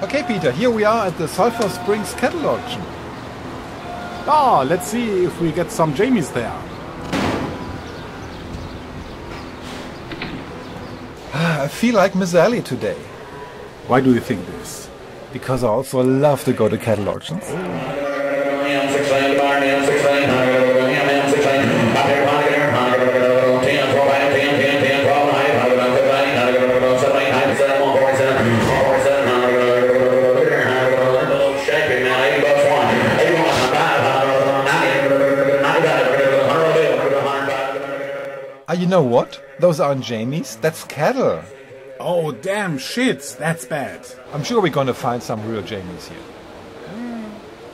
Okay, Peter, here we are at the Sulphur Springs cattle auction. Ah, let's see if we get some Jamies there. I feel like Miss Ellie today. Why do you think this? Because I also love to go to cattle auctions. You know what? Those aren't Jamies, that's cattle. Oh, damn shit, that's bad. I'm sure we're gonna find some real Jamies here.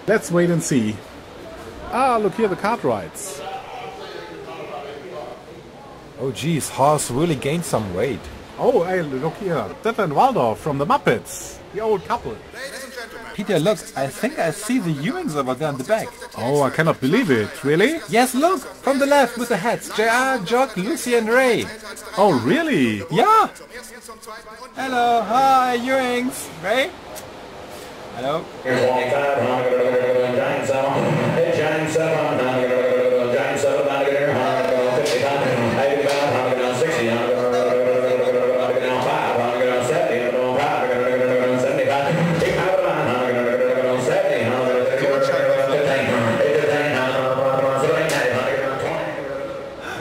Let's wait and see. Ah, look here, the cart rides. Oh geez, horse really gained some weight. Oh, hey, look here, Detlef and Waldorf from the Muppets. The old couple. Peter, look, I think I see the Ewings over there in the back. Oh, I cannot believe it. Really? Yes, look, from the left with the hats. JR, Jock, Lucy and Ray. Oh, really? Yeah. Hello, hi, Ewings. Ray? Hello.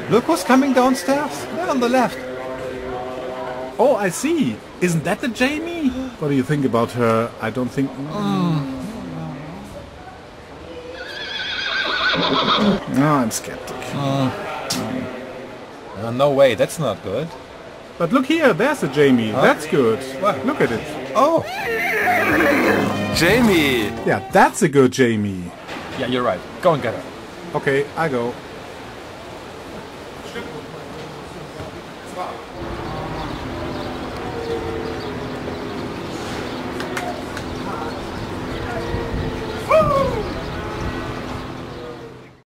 Look who's coming downstairs. There on the left. Oh, I see. Isn't that the Jamie? What do you think about her? I don't think... No, I'm skeptic. No way, that's not good. But look here, there's a Jamie. Huh? That's good. What? Look at it. Oh! Jamie! Yeah, that's a good Jamie. Yeah, you're right. Go and get her. Okay, I go.